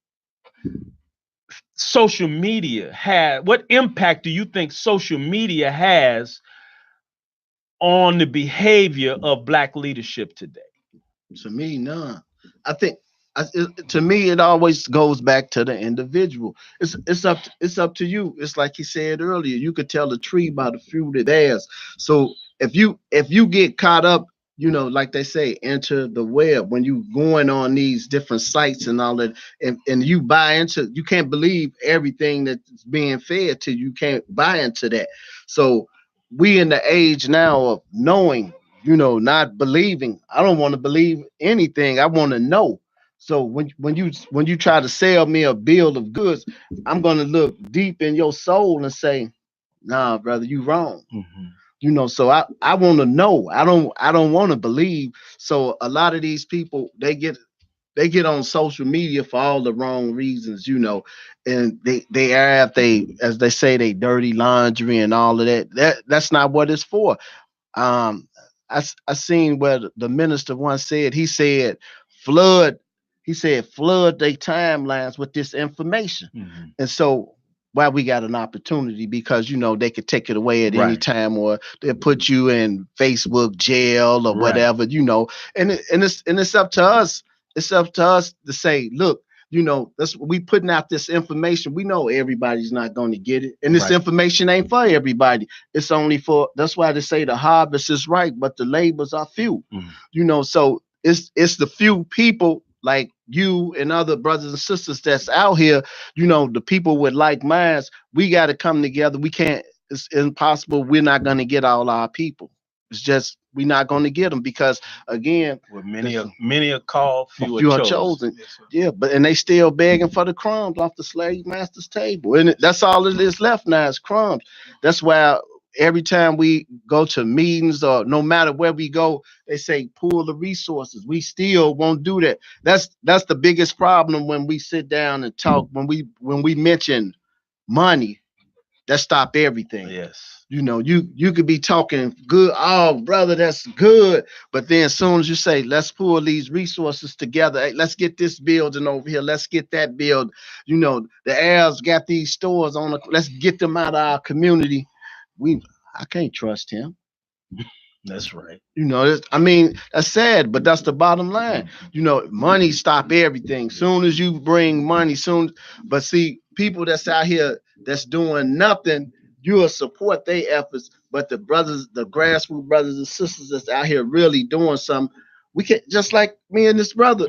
social media what impact do you think social media has on the behavior of black leadership today? To me, none. I think to me, it always goes back to the individual. It's up to you. It's like he said earlier. You could tell a tree by the fruit it bears. So if you get caught up, like they say, enter the web. When you going on these different sites and all that, and you buy into, you can't believe everything that's being fed to you. You can't buy into that. So we in the age now of knowing, not believing. I don't want to believe anything. I want to know. So when you try to sell me a bill of goods, I'm gonna look deep in your soul and say, nah, brother, you wrong. So I want to know. I don't want to believe. So a lot of these people, they get on social media for all the wrong reasons, and they as they say, they dirty laundry and all of that. That's not what it's for. I seen where the minister once said, flood their timelines with this information. And so why we got an opportunity, because they could take it away at any time, or they'll put you in Facebook jail or whatever, and it's up to us. It's up to us to say, look, that's we putting out this information. We know everybody's not going to get it, and this information ain't for everybody. It's only for. That's why they say the harvest is ripe, but the labors are few. So it's the few people like you and other brothers and sisters that's out here. The people with like minds. We got to come together. We can't. It's impossible. We're not going to get all our people. It's just we're not going to get them, because again, many are called, few are chosen. Yeah, and they still begging for the crumbs off the slave master's table, and that's all it is left now is crumbs. That's why every time we go to meetings, or no matter where we go, they say pool the resources. We still won't do that. That's the biggest problem when we sit down and talk. When we mention money, that stop everything. Yes. You could be talking good. Oh, brother, that's good. But then as soon as you say, let's pull these resources together. Hey, let's get this building over here. Let's get that build. The heirs got these stores on. Let's get them out of our community. I can't trust him. That's right. That's sad, but that's the bottom line. Money stop everything. Soon as you bring money, but see, people that's out here that's doing nothing, you'll support their efforts. But the grassroots brothers and sisters that's out here really doing something, we can, just like me and this brother,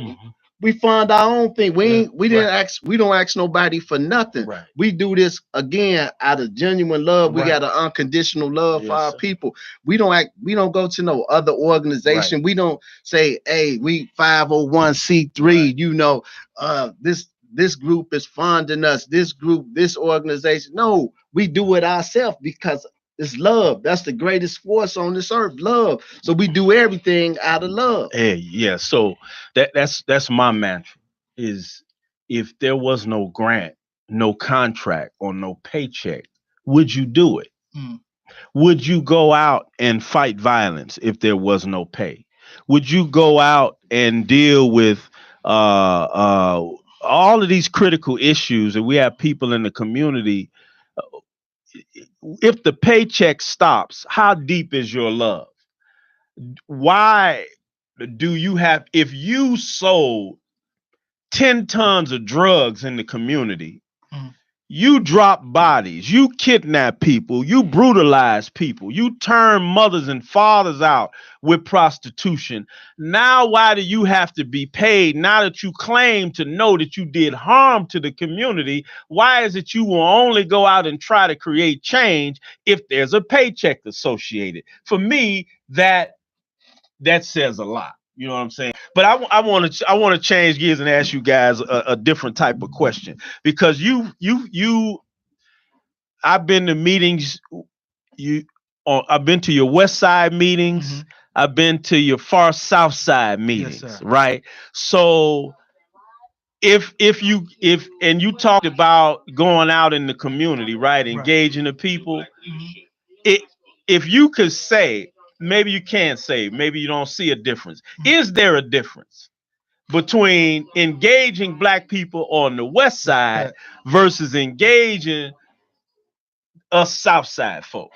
we fund our own thing. We don't ask nobody for nothing. Right. We do this again out of genuine love. We got an unconditional love for our people. We don't go to no other organization. We don't say, hey, we 501c3, this group is funding us, this organization. No, we do it ourselves because it's love. That's the greatest force on this earth, love. So we do everything out of love. Hey, yeah. So that's my mantra, is if there was no grant, no contract, or no paycheck, would you do it? Would you go out and fight violence if there was no pay? Would you go out and deal with all all of these critical issues, and we have people in the community. If the paycheck stops, how deep is your love? Why do you have, if you sold 10 tons of drugs in the community, you drop bodies, you kidnap people, you brutalize people, you turn mothers and fathers out with prostitution. Now, why do you have to be paid now that you claim to know that you did harm to the community? Why is it you will only go out and try to create change if there's a paycheck associated? For me, that says a lot. You know what I'm saying? But I want to change gears and ask you guys a different type of question, because I've been to meetings. I've been to your West Side meetings. Mm-hmm. I've been to your far South Side meetings, yes, right? So if you talked about going out in the community, right, engaging the people, mm-hmm. If you could say, maybe you can't say, maybe you don't see a difference. Is there a difference between engaging Black people on the West Side versus engaging us South Side folk?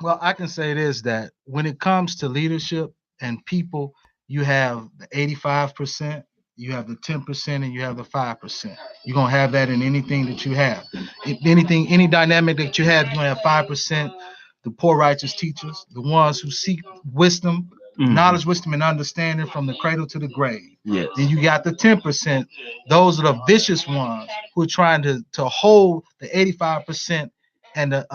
Well, I can say this, that when it comes to leadership and people, you have the 85%, you have the 10%, and you have the 5%. You're going to have that in anything that you have. If anything, any dynamic that you have, you're going to have 5%. The poor righteous teachers, the ones who seek wisdom, mm-hmm. knowledge, wisdom, and understanding from the cradle to the grave. Yes. Then you got the 10%. Those are the vicious ones who are trying to hold the 85% and the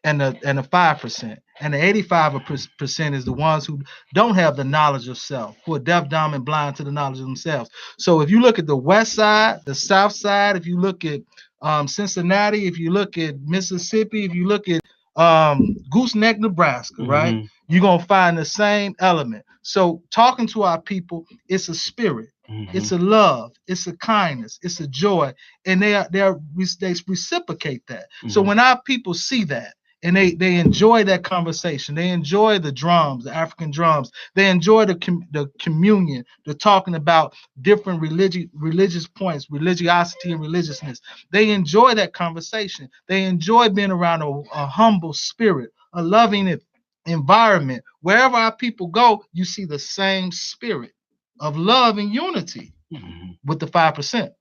5%. And the 85% is the ones who don't have the knowledge of self, who are deaf, dumb, and blind to the knowledge of themselves. So if you look at the West Side, the South Side, if you look at Cincinnati, if you look at Mississippi, if you look at Gooseneck, Nebraska, mm-hmm. right? You're going to find the same element. So talking to our people, it's a spirit, mm-hmm. it's a love, it's a kindness, it's a joy, and they reciprocate that. Mm-hmm. So when our people see that, and they enjoy that conversation, they enjoy the drums, the African drums, they enjoy the communion, the talking about different religious points, religiosity and religiousness. They enjoy that conversation. They enjoy being around a humble spirit, a loving environment. Wherever our people go, you see the same spirit of love and unity, mm-hmm. with the 5%.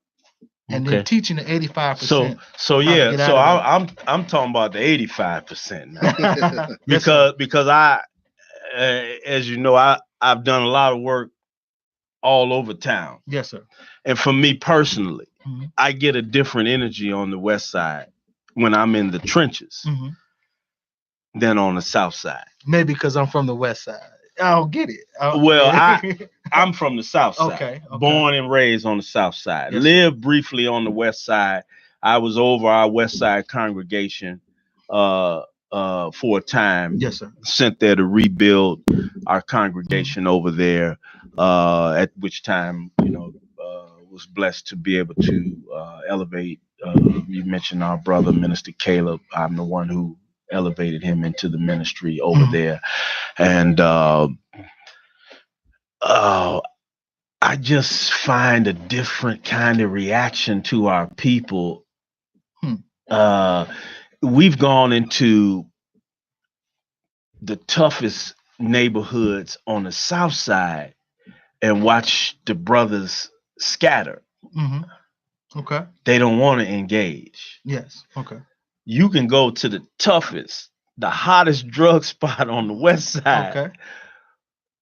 And they're teaching the 85%. So I'm talking about the 85% now. because I, as you know, I've done a lot of work all over town. Yes, sir. And for me personally, mm-hmm. I get a different energy on the West Side when I'm in the trenches, mm-hmm. than on the South Side. Maybe because I'm from the West Side. I don't get it. I'm from the South Side. Okay. Born and raised on the South Side. Yes. Lived briefly on the West Side. I was over our West Side congregation for a time. Yes, sir. Sent there to rebuild our congregation over there. At which time, was blessed to be able to elevate. You mentioned our brother, Minister Caleb. I'm the one who elevated him into the ministry over there. And I just find a different kind of reaction to our people. We've gone into the toughest neighborhoods on the South Side and watched the brothers scatter. Mm-hmm. Okay. They don't want to engage. Yes. Okay. You can go to the toughest, the hottest drug spot on the West Side. Okay.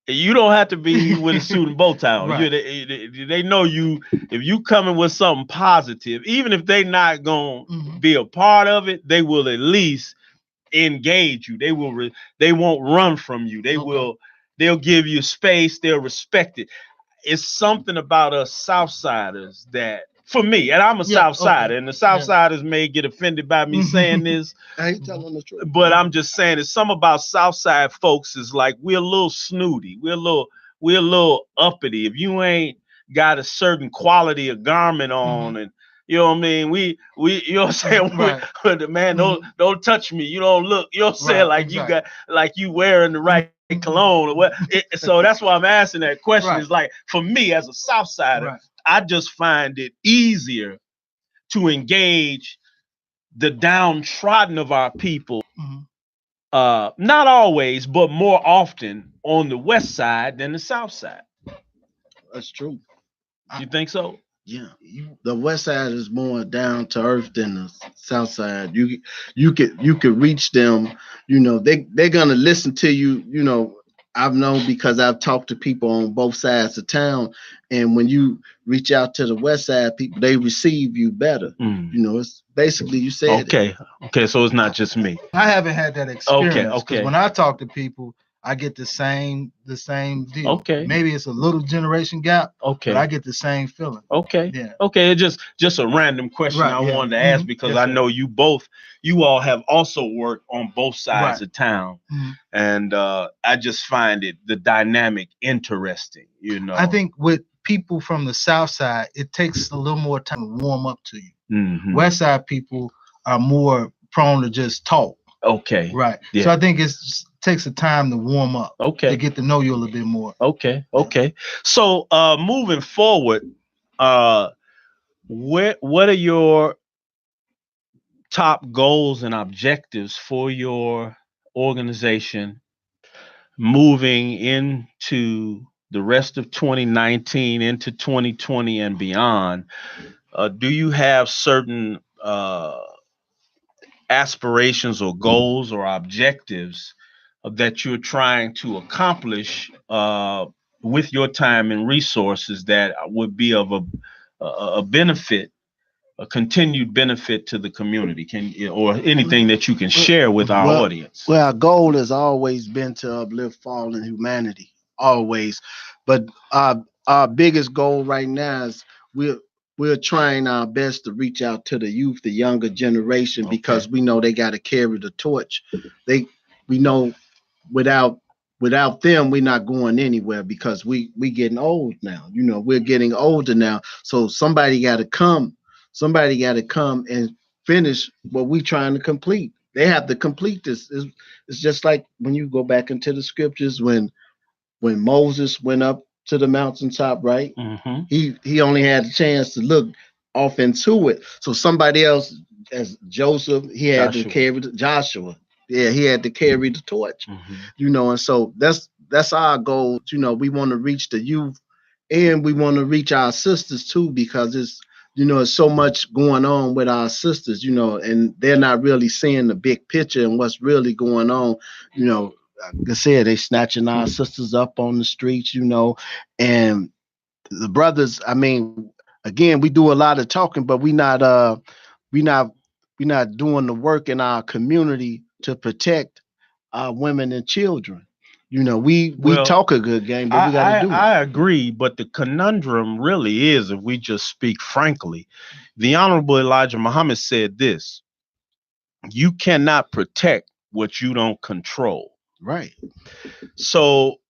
You don't have to be with a suit and bow tie on. Right. They know you. If you coming with something positive, even if they not gonna mm-hmm. be a part of it, they will at least engage you. They will. They won't run from you. They will. They'll give you space. They'll respect it. It's something about us Southsiders that, for me, and I'm a Southsider, and the Southsiders may get offended by me saying this. I ain't telling the truth. But I'm just saying, it's something about Southside folks is like we're a little snooty, we're a little uppity. If you ain't got a certain quality of garment on, mm-hmm. and you know what I mean, we you know what I'm saying, right. Man, don't touch me. You don't look. You know what I'm saying, like exactly. You got like you wearing the right cologne or what. So that's why I'm asking that question. Right. Is like for me as a Southsider. Right. I just find it easier to engage the downtrodden of our people. Mhm. Not always, but more often on the west side than the south side. That's true. You think so? Yeah, the west side is more down to earth than the south side. You could reach them. They're gonna listen to you. I've known because I've talked to people on both sides of town, and when you reach out to the west side people, they receive you better. It's basically you said it. Okay, so it's not just me. I haven't had that experience because Okay. when I talk to people, I get the same deal. Okay. Maybe it's a little generation gap, Okay. but I get the same feeling. Okay. Yeah. Okay. It's just a random question Right, I yeah. wanted to ask because Yes, I sir. know you all have also worked on both sides Right. of town. Mhm. And I just find the dynamic interesting, I think with people from the south side, it takes a little more time to warm up to you. Mhm. West side people are more prone to just talk. Okay. Right. Yeah. So I think it takes a time to warm up. Okay. To get to know you a little bit more. Okay. So moving forward, what are your top goals and objectives for your organization moving into the rest of 2019 into 2020 and beyond? Do you have certain aspirations or goals or objectives that you're trying to accomplish with your time and resources that would be of a benefit, a continued benefit to the community? Or anything that you can share with our audience? Well, our goal has always been to uplift fallen humanity, always. But our biggest goal right now is we're trying our best to reach out to the youth, the younger generation, because we know they got to carry the torch. We know without them, we're not going anywhere because we getting old now. We're getting older now. So somebody got to come. Somebody got to come and finish what we trying to complete. They have to complete this. It's just like when you go back into the scriptures when Moses went up to the mountaintop, right? Mm-hmm. He only had a chance to look off into it. So somebody else, as Joseph, he had to carry Joshua. Yeah, he had to carry the torch. Mm-hmm. And so that's our goal. We want to reach the youth, and we want to reach our sisters too, because it's so much going on with our sisters, and they're not really seeing the big picture and what's really going on. Like I said, they snatching our sisters up on the streets, and the brothers. I mean, again, we do a lot of talking, but we not doing the work in our community to protect our women and children. We talk a good game, but we got to do it. I agree, but the conundrum really is, if we just speak frankly, the Honorable Elijah Muhammad said this: you cannot protect what you don't control. Right. So,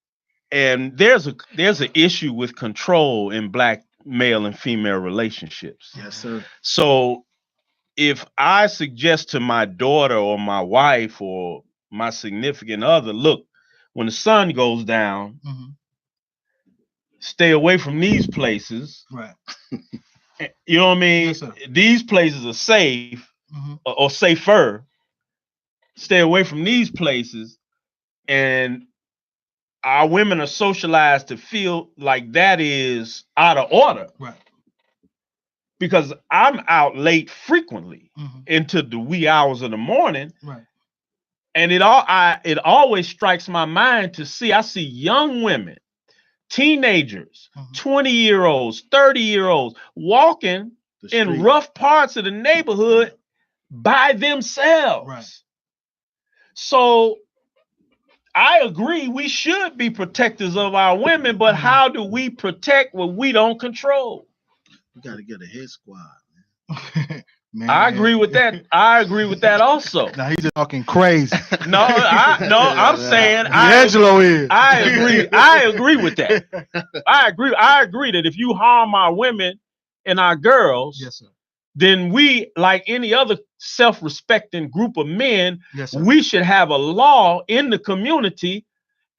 and there's an issue with control in Black male and female relationships. Yes, sir. So if I suggest to my daughter or my wife or my significant other, look, when the sun goes down, stay away from these places. Right. You know what I mean? Yes, sir. These places are safe or safer. Stay away from these places. And our women are socialized to feel like that is out of order. Right. Because I'm out late frequently into the wee hours of the morning. Right. And it always strikes my mind to I see young women, teenagers, 20-year-olds, 30-year-olds walking in rough parts of the neighborhood by themselves. Right. So I agree we should be protectors of our women, but how do we protect what we don't control? We got to get a hit squad. Man. I agree with that. I agree with that also. Now he's talking crazy. I'm saying Angelo is. I agree. I agree with that. I agree that if you harm our women and our girls, yes, sir, then we, like any other self-respecting group of men, yes, sir, we should have a law in the community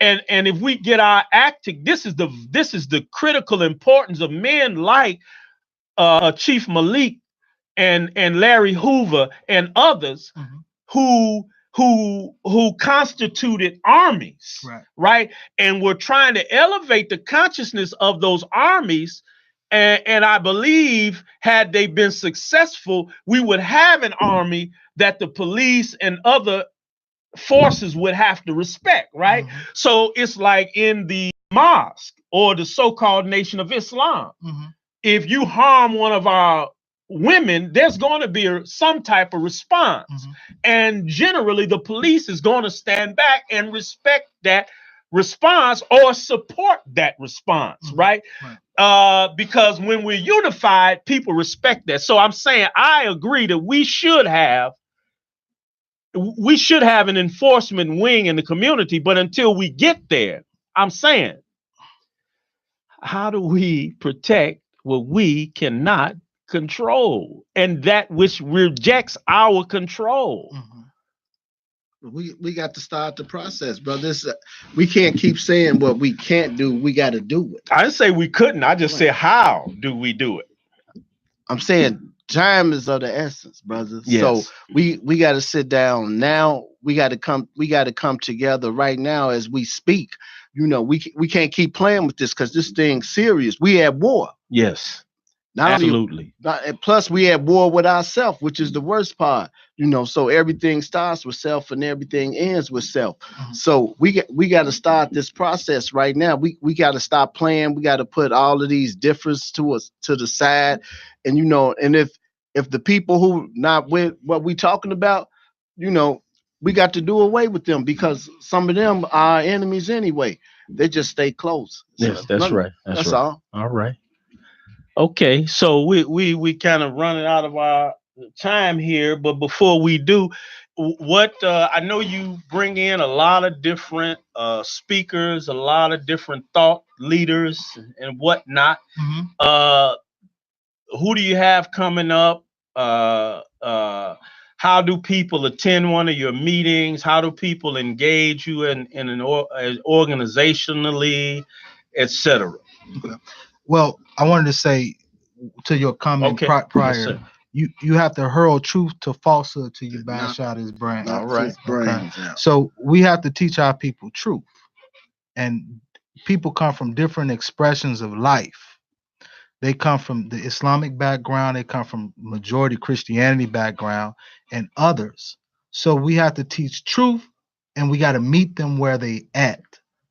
And if we get our acting, this is the critical importance of men like Chief Malik and Larry Hoover and others who constituted armies, right? And we're trying to elevate the consciousness of those armies. And I believe had they been successful, we would have an army that the police and other forces would have to respect, right? So it's like in the mosque or the so-called Nation of Islam. If you harm one of our women, there's going to be some type of response. And generally, the police is going to stand back and respect that response or support that response, right? Because when we're unified, people respect that. So I'm saying I agree that we should have an enforcement wing in the community, but until we get there, I'm saying, how do we protect what we cannot control and that which rejects our control? We got to start the process, brother. We can't keep saying what we can't do. We got to do it. I didn't say we couldn't. I just said, how do we do it? I'm saying time is of the essence, brother. Yes. So we got to sit down now. We got to come together right now as we speak. You know, we can't keep playing with this because this thing's serious. We at war. Yes. Absolutely. Plus, we at war with ourselves, which is the worst part. You know, so everything starts with self and everything ends with self. So we got to start this process right now. We got to stop playing. We got to put all of these differences to the side. And you know, and if the people who not with what we talking about, you know, we got to do away with them because some of them are enemies anyway. They just stay close. Yes, that's right. That's right. All. All right. Okay, so we kind of running out of our time here, but before we do, what I know you bring in a lot of different speakers, a lot of different thought leaders and whatnot. Who do you have coming up? How do people attend one of your meetings? How do people engage you in organizationally, etc.? Okay. Well, I wanted to say to your comment prior, yes, you have to hurl truth to falsehood till you bash out his brain. All right. Okay. So we have to teach our people truth. And people come from different expressions of life. They come from the Islamic background, they come from majority Christianity background and others. So we have to teach truth and we got to meet them where they at.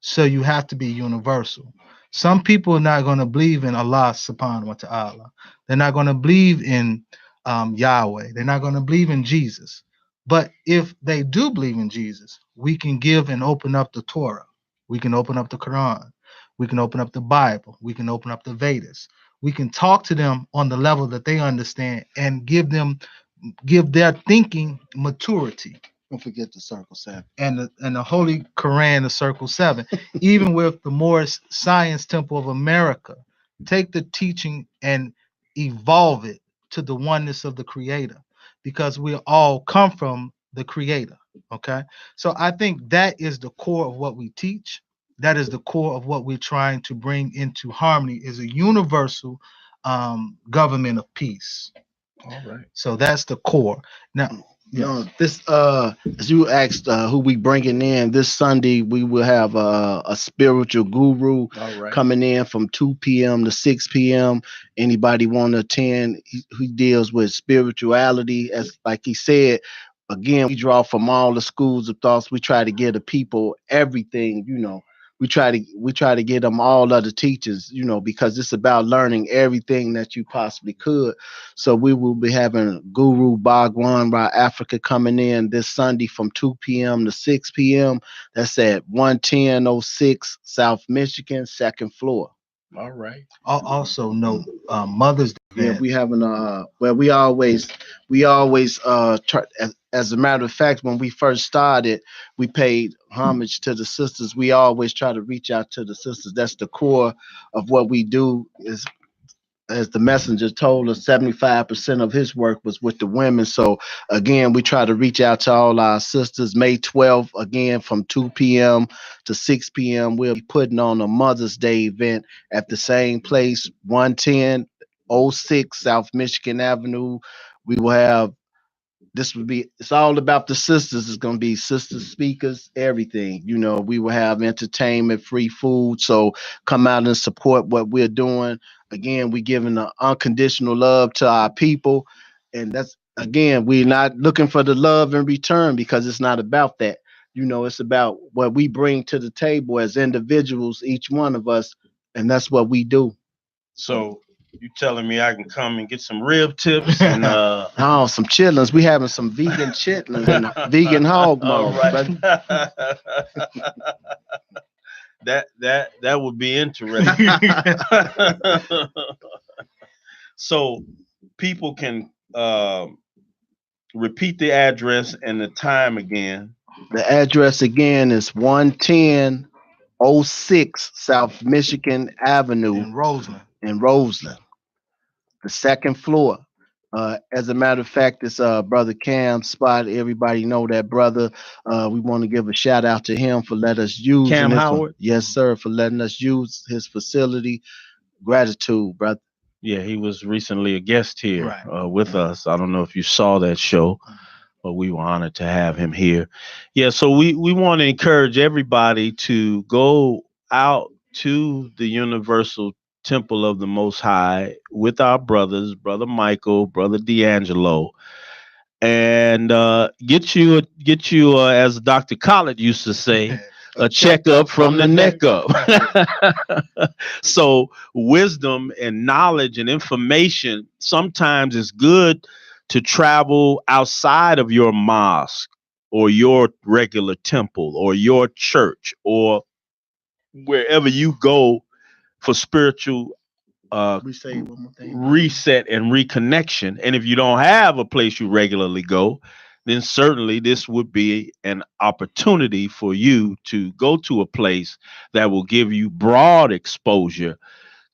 So you have to be universal. Some people are not going to believe in Allah subhanahu wa ta'ala. They're not going to believe in Yahweh. They're not going to believe in Jesus. But if they do believe in Jesus, we can give and open up the Torah. We can open up the Quran. We can open up the Bible. We can open up the Vedas. We can talk to them on the level that they understand and give their thinking maturity. Don't forget the Circle 7. And the Holy Quran, the Circle 7. Even with the Moorish Science Temple of America, take the teaching and evolve it to the oneness of the Creator, because we all come from the Creator. Okay, so I think that is the core of what we teach. That is the core of what we're trying to bring into harmony, is a universal government of peace. All right. So that's the core. Now, this as you asked who we bringing in this Sunday, we will have a spiritual guru coming in from 2 p.m. to 6 p.m. Anybody want to attend? He deals with spirituality, as like he said. Again, we draw from all the schools of thoughts. We try to give the people everything, you know. We try to get them all other teachers, you know, because it's about learning everything that you possibly could. So we will be having Guru Bhagwan Ra Africa coming in this Sunday from 2 p.m. to 6 p.m. That's at 11006 South Michigan, 2nd floor. All right. Also note Mother's Day. Yeah, we having we always try, as a matter of fact, when we first started, we paid homage to the sisters. We always try to reach out to the sisters. That's the core of what we do, is as the messenger told us, 75% of his work was with the women. So again, we try to reach out to all our sisters. May 12th, again, from 2 p.m. to 6 p.m. We'll be putting on a Mother's Day event at the same place, 11006 South Michigan Avenue. We will have this would be it's all about the sisters. It's gonna be sister speakers, everything. We will have entertainment, free food. So come out and support what we're doing. Again, we giving the unconditional love to our people. And that's again, we're not looking for the love in return because it's not about that. It's about what we bring to the table as individuals, each one of us, and that's what we do. So you telling me I can come and get some rib tips and Oh, some chitlins. We having some vegan chitlins and vegan hog all maws. right. that would be interesting. So people can repeat the address and the time again. The address again is 11006 South Michigan Avenue In Roseland. The second floor. As a matter of fact, it's brother Cam's spot. Everybody know that brother. We want to give a shout out to him for letting us use Cam Howard? Yes, sir, for letting us use his facility. Gratitude, brother. Yeah, he was recently a guest here Right. with us. I don't know if you saw that show, but we were honored to have him here. Yeah, so we want to encourage everybody to go out to the Universal Temple of the Most High with our brothers, Brother Michael, Brother D'Angelo, and get you, as Dr. Collett used to say, a checkup from the neck up. So wisdom and knowledge and information, sometimes it's good to travel outside of your mosque or your regular temple or your church or wherever you go for spiritual Reset and reconnection. And if you don't have a place you regularly go, then certainly this would be an opportunity for you to go to a place that will give you broad exposure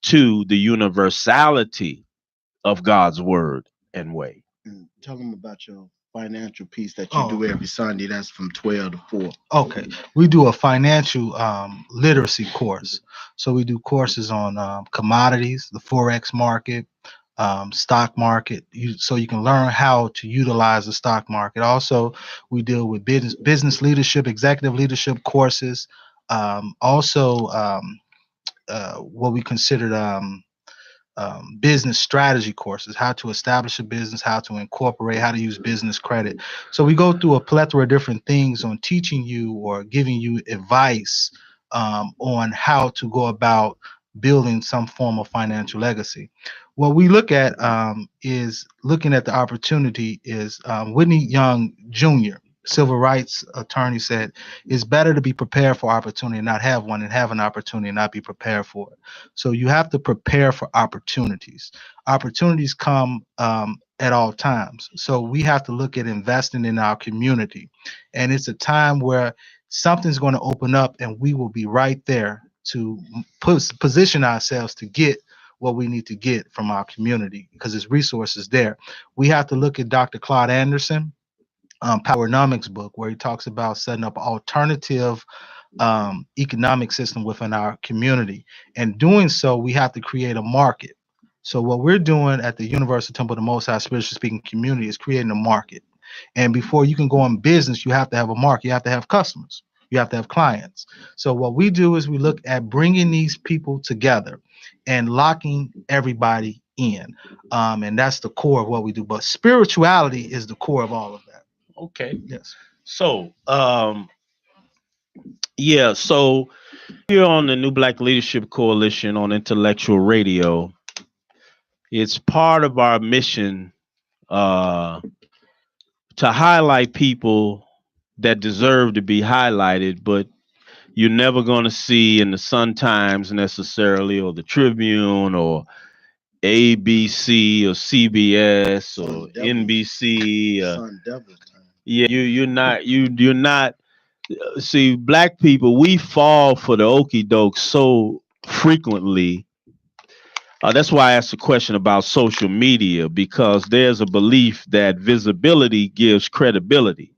to the universality of God's word and way. And tell them about your financial piece that you do every Sunday. That's from 12 to 4. Okay. We do a financial literacy course. So we do courses on commodities, the Forex market, stock market, so you can learn how to utilize the stock market. Also, we deal with business leadership, executive leadership courses. What we considered business strategy courses, how to establish a business, how to incorporate, how to use business credit. So we go through a plethora of different things on teaching you or giving you advice on how to go about building some form of financial legacy. What we look at is looking at the opportunity is Whitney Young Jr., civil rights attorney, said it's better to be prepared for opportunity and not have one, and have an opportunity and not be prepared for it. So you have to prepare for opportunities. Opportunities come at all times. So we have to look at investing in our community. And it's a time where something's going to open up and we will be right there to position ourselves to get what we need to get from our community because there's resources there. We have to look at Dr. Claude Anderson, Powernomics book, where he talks about setting up alternative economic system within our community. And doing so, we have to create a market. So what we're doing at the Universal Temple of the Most High Spiritual Speaking Community is creating a market. And before you can go in business, you have to have a market. You have to have customers. You have to have clients. So what we do is we look at bringing these people together and locking everybody in. And that's the core of what we do. But spirituality is the core of all of that. Okay. Yes. So, so here on the New Black Leadership Coalition on Intellectual Radio, it's part of our mission to highlight people that deserve to be highlighted, but you're never going to see in the Sun Times necessarily, or the Tribune, or ABC, or CBS, or NBC. You're not. See, black people, we fall for the okey doke so frequently That's why I asked the question about social media, because there's a belief that visibility gives credibility.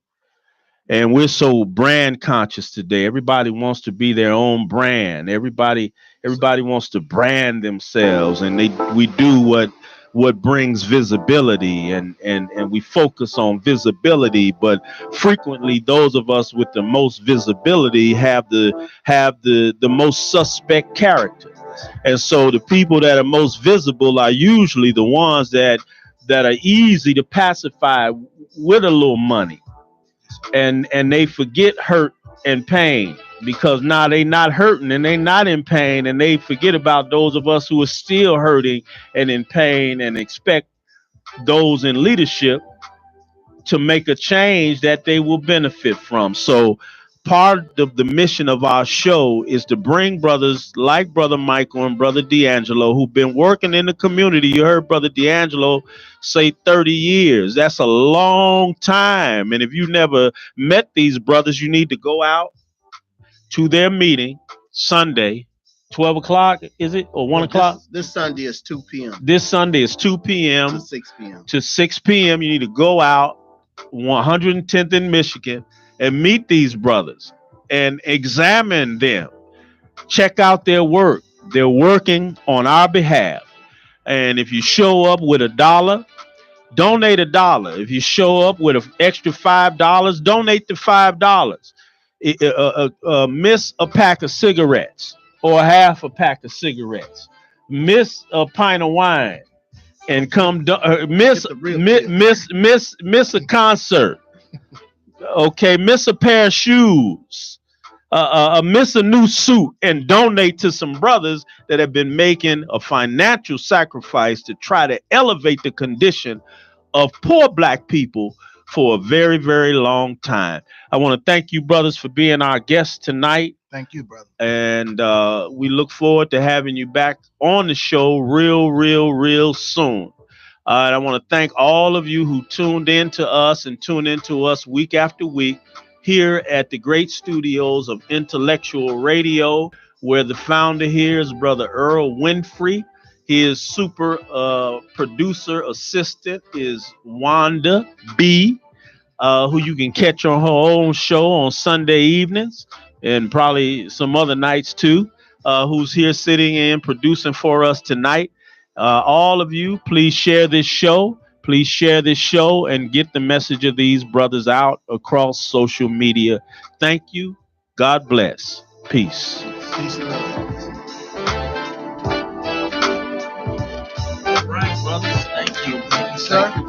And we're so brand conscious today. Everybody wants to be their own brand. Everybody wants to brand themselves, and we do what brings visibility, and we focus on visibility. But frequently, those of us with the most visibility have the most suspect character. And so the people that are most visible are usually the ones that are easy to pacify with a little money. And they forget hurt and pain, because now they not hurting and they not in pain, and they forget about those of us who are still hurting and in pain, and expect those in leadership to make a change that they will benefit from. So part of the mission of our show is to bring brothers like Brother Michael and Brother D'Angelo, who've been working in the community. You heard Brother D'Angelo say 30 years. That's a long time. And if you never met these brothers, you need to go out to their meeting Sunday, 12 o'clock, is it? Or 1 o'clock? This Sunday is 2 p.m. This Sunday is 2 p.m. to 6 p.m. to 6 p.m. You need to go out 110th in Michigan and meet these brothers and examine them. Check out their work. They're working on our behalf. And if you show up with $1, donate $1. If you show up with an extra $5, donate the $5. Miss a pack of cigarettes or half a pack of cigarettes. Miss a pint of wine and come miss a concert. Okay, miss a pair of shoes. Miss a new suit, and donate to some brothers that have been making a financial sacrifice to try to elevate the condition of poor Black people for a very, very long time. I want to thank you, brothers, for being our guests tonight. Thank you, brother. And we look forward to having you back on the show real soon. And I want to thank all of you who tuned in to us and tune into us week after week here at the great studios of Intellectual Radio, where the founder here is Brother Earl Winfrey. His super producer assistant is Wanda B, who you can catch on her own show on Sunday evenings and probably some other nights too, who's here sitting in producing for us tonight. All of you, please share this show. Please share this show and get the message of these brothers out across social media. Thank you. God bless. Peace. Peace and love. All right, brothers. Thank you. Sir?